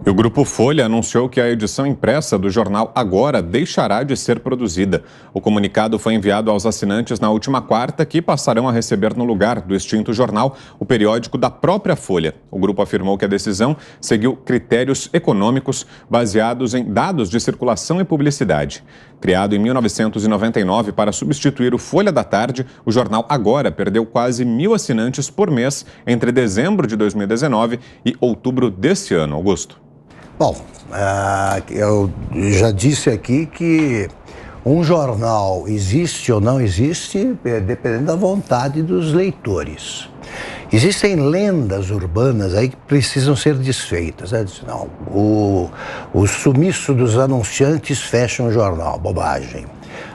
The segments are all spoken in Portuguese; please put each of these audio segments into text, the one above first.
E o Grupo Folha anunciou que a edição impressa do jornal Agora deixará de ser produzida. O comunicado foi enviado aos assinantes na última quarta, que passarão a receber no lugar do extinto jornal o periódico da própria Folha. O grupo afirmou que a decisão seguiu critérios econômicos baseados em dados de circulação e publicidade. Criado em 1999 para substituir o Folha da Tarde, o jornal Agora perdeu quase 1.000 assinantes por mês entre dezembro de 2019 e outubro desse ano. Augusto. Bom, eu já disse aqui que um jornal existe ou não existe dependendo da vontade dos leitores. Existem lendas urbanas aí que precisam ser desfeitas. Né? Não, o sumiço dos anunciantes fecha um jornal, bobagem.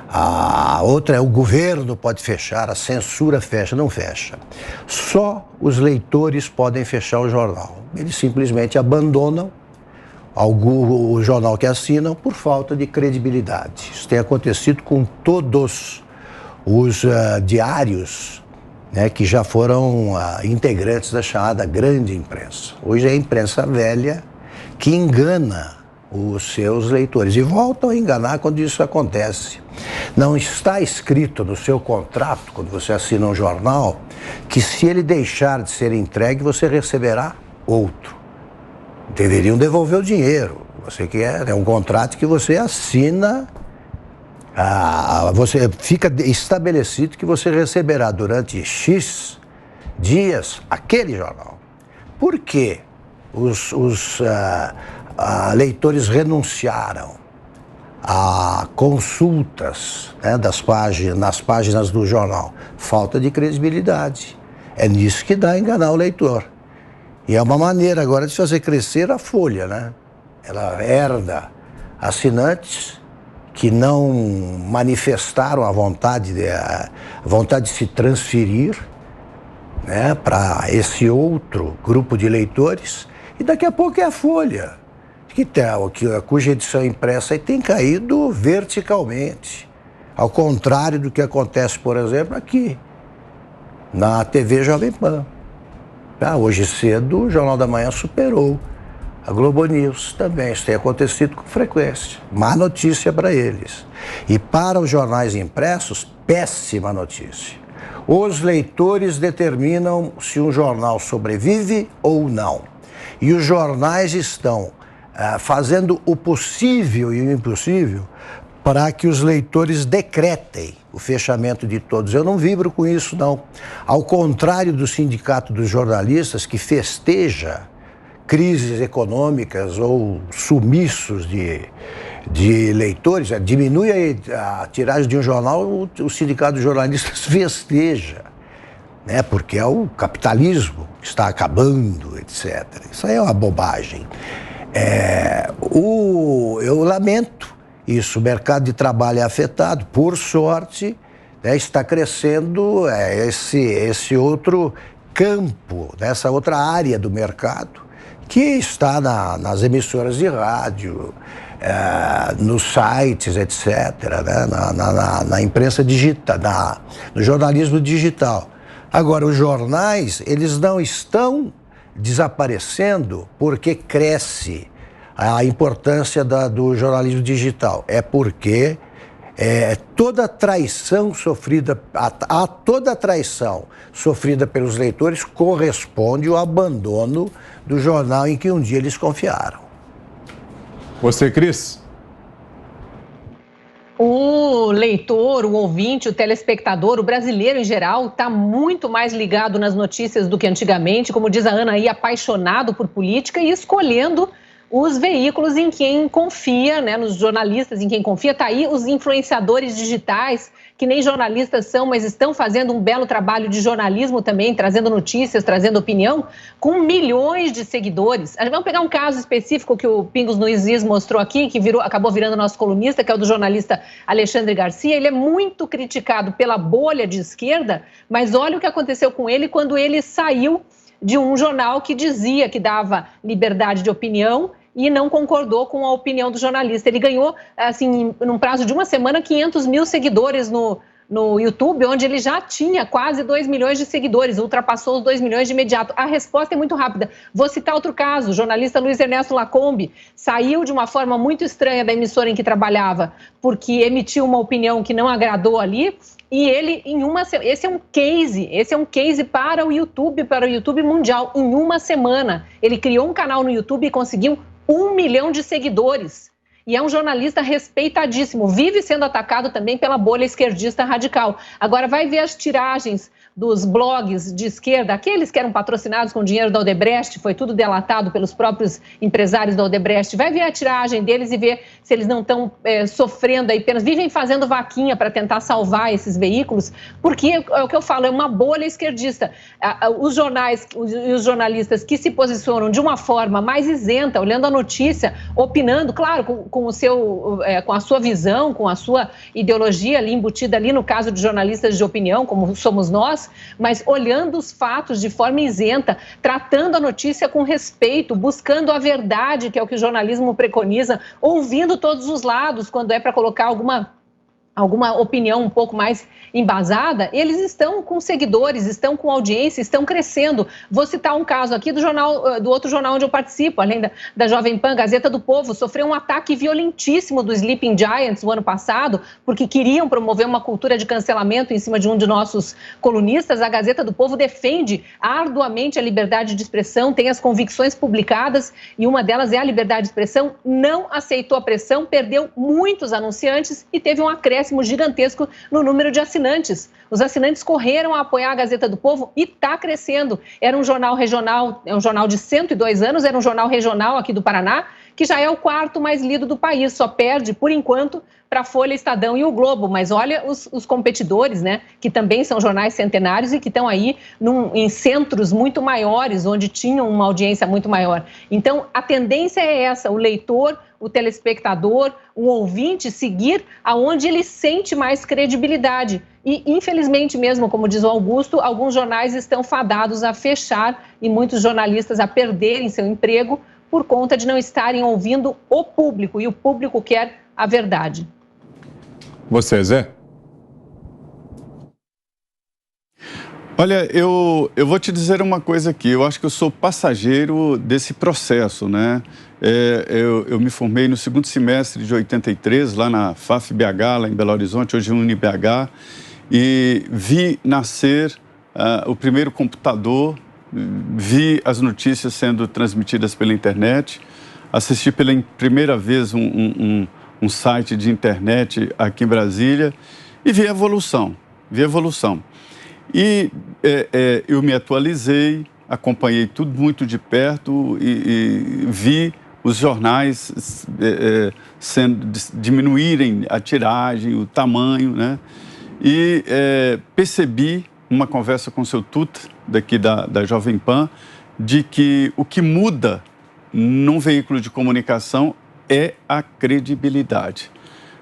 A outra é o governo pode fechar, a censura fecha, não fecha. Só os leitores podem fechar o jornal. Eles simplesmente abandonam o jornal que assinam por falta de credibilidade. Isso tem acontecido com todos os diários, né, que já foram integrantes da chamada grande imprensa. Hoje é a imprensa velha que engana os seus leitores e voltam a enganar quando isso acontece. Não está escrito no seu contrato, quando você assina um jornal, que se ele deixar de ser entregue, você receberá outro. Deveriam devolver o dinheiro. Você quer, é um contrato que você assina, você fica estabelecido que você receberá durante X dias aquele jornal. Por que os leitores renunciaram a consultas, né, nas páginas do jornal? Falta de credibilidade. É nisso que dá a enganar o leitor. E é uma maneira agora de fazer crescer a Folha, né? Ela herda assinantes que não manifestaram a vontade de se transferir, né, para esse outro grupo de leitores. E daqui a pouco é a Folha, cuja edição impressa tem caído verticalmente. Ao contrário do que acontece, por exemplo, aqui, na TV Jovem Pan. Hoje cedo, o Jornal da Manhã superou a Globo News também. Isso tem acontecido com frequência. Má notícia para eles. E para os jornais impressos, péssima notícia. Os leitores determinam se um jornal sobrevive ou não. E os jornais estão fazendo o possível e o impossível para que os leitores decretem o fechamento de todos. Eu não vibro com isso, não. Ao contrário do Sindicato dos Jornalistas, que festeja crises econômicas ou sumiços de leitores, diminui a tiragem de um jornal, o Sindicato dos Jornalistas festeja, né? Porque é o capitalismo que está acabando, etc. Isso aí é uma bobagem. Eu lamento isso, o mercado de trabalho é afetado, por sorte, né, está crescendo esse outro campo, essa outra área do mercado, que está nas emissoras de rádio, nos sites, etc., né, na imprensa digital, no jornalismo digital. Agora, os jornais, eles não estão desaparecendo porque cresce a importância do jornalismo digital. É porque toda traição sofrida, a toda traição sofrida pelos leitores corresponde ao abandono do jornal em que um dia eles confiaram. Você, Cris? O leitor, o ouvinte, o telespectador, o brasileiro em geral, está muito mais ligado nas notícias do que antigamente, como diz a Ana aí, apaixonado por política e escolhendo os veículos em quem confia, né, nos jornalistas em quem confia. Está aí os influenciadores digitais, que nem jornalistas são, mas estão fazendo um belo trabalho de jornalismo também, trazendo notícias, trazendo opinião, com milhões de seguidores. Vamos pegar um caso específico que o Pingos no Is mostrou aqui, que acabou virando nosso colunista, que é o do jornalista Alexandre Garcia. Ele é muito criticado pela bolha de esquerda, mas olha o que aconteceu com ele quando ele saiu de um jornal que dizia que dava liberdade de opinião e não concordou com a opinião do jornalista. Ele ganhou, assim, num prazo de uma semana, 500 mil seguidores no YouTube, onde ele já tinha quase 2 milhões de seguidores, ultrapassou os 2 milhões de imediato. A resposta é muito rápida. Vou citar outro caso, o jornalista Luiz Ernesto Lacombe saiu de uma forma muito estranha da emissora em que trabalhava, porque emitiu uma opinião que não agradou ali, e ele, esse é um case para o YouTube mundial. Em uma semana, ele criou um canal no YouTube e conseguiu 1 milhão de seguidores. E é um jornalista respeitadíssimo, vive sendo atacado também pela bolha esquerdista radical. Agora vai ver as tiragens dos blogs de esquerda, aqueles que eram patrocinados com dinheiro da Odebrecht, foi tudo delatado pelos próprios empresários da Odebrecht. Vai ver a tiragem deles e ver se eles não estão sofrendo aí apenas, vivem fazendo vaquinha para tentar salvar esses veículos, porque é o que eu falo, é uma bolha esquerdista. Os jornais e os jornalistas que se posicionam de uma forma mais isenta, olhando a notícia, opinando, claro, com a sua visão, com a sua ideologia ali embutida ali no caso de jornalistas de opinião, como somos nós, mas olhando os fatos de forma isenta, tratando a notícia com respeito, buscando a verdade, que é o que o jornalismo preconiza, ouvindo todos os lados quando é para colocar alguma opinião um pouco mais embasada, eles estão com seguidores, estão com audiência, estão crescendo. Vou citar um caso aqui do outro jornal onde eu participo, além da Jovem Pan, Gazeta do Povo, sofreu um ataque violentíssimo do Sleeping Giants o ano passado, porque queriam promover uma cultura de cancelamento em cima de um de nossos colunistas. A Gazeta do Povo defende arduamente a liberdade de expressão, tem as convicções publicadas, e uma delas é a liberdade de expressão, não aceitou a pressão, perdeu muitos anunciantes e teve um acréscimo gigantesco no número de assinantes. Os assinantes correram a apoiar a Gazeta do Povo e está crescendo. Era um jornal regional, é um jornal de 102 anos, era um jornal regional aqui do Paraná, que já é o 4º mais lido do país, só perde, por enquanto, para a Folha, Estadão e o Globo. Mas olha os competidores, né, que também são jornais centenários e que estão aí em centros muito maiores, onde tinham uma audiência muito maior. Então, a tendência é essa, o leitor, o telespectador, o ouvinte seguir aonde ele sente mais credibilidade. E, infelizmente mesmo, como diz o Augusto, alguns jornais estão fadados a fechar e muitos jornalistas a perderem seu emprego por conta de não estarem ouvindo o público, e o público quer a verdade. Você, Zé? Olha, eu vou te dizer uma coisa aqui, eu acho que eu sou passageiro desse processo, né? Eu me formei no 2º semestre de 83, lá na FAF-BH, lá em Belo Horizonte, hoje UniBH, e vi nascer o primeiro computador, vi as notícias sendo transmitidas pela internet, assisti pela primeira vez um site de internet aqui em Brasília e vi a evolução. E eu me atualizei, acompanhei tudo muito de perto e vi os jornais diminuírem a tiragem, o tamanho, né? E percebi, uma conversa com o seu Tuta, daqui da Jovem Pan, de que o que muda num veículo de comunicação é a credibilidade.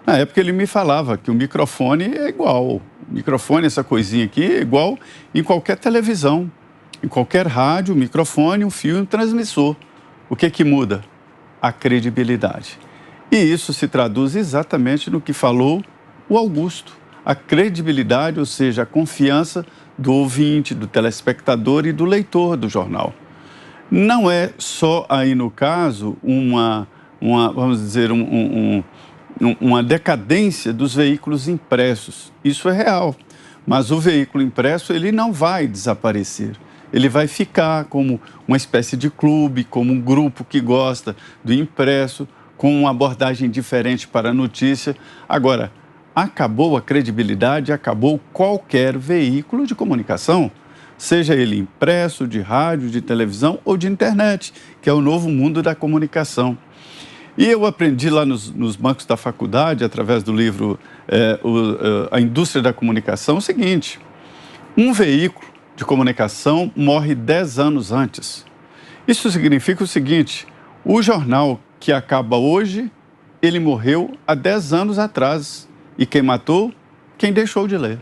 Na época ele me falava que o microfone é igual. O microfone, essa coisinha aqui, é igual em qualquer televisão, em qualquer rádio, microfone, um fio e um transmissor. O que muda? A credibilidade. E isso se traduz exatamente no que falou o Augusto. A credibilidade, ou seja, a confiança do ouvinte, do telespectador e do leitor do jornal. Não é só aí no caso vamos dizer, uma decadência dos veículos impressos. Isso é real, mas o veículo impresso ele não vai desaparecer. Ele vai ficar como uma espécie de clube, como um grupo que gosta do impresso, com uma abordagem diferente para a notícia. Agora, acabou a credibilidade, acabou qualquer veículo de comunicação, seja ele impresso, de rádio, de televisão ou de internet, que é o novo mundo da comunicação. E eu aprendi lá nos bancos da faculdade, através do livro A Indústria da Comunicação, o seguinte: um veículo de comunicação morre 10 anos antes. Isso significa o seguinte: o jornal que acaba hoje, ele morreu há 10 anos atrás. E quem matou? Quem deixou de ler.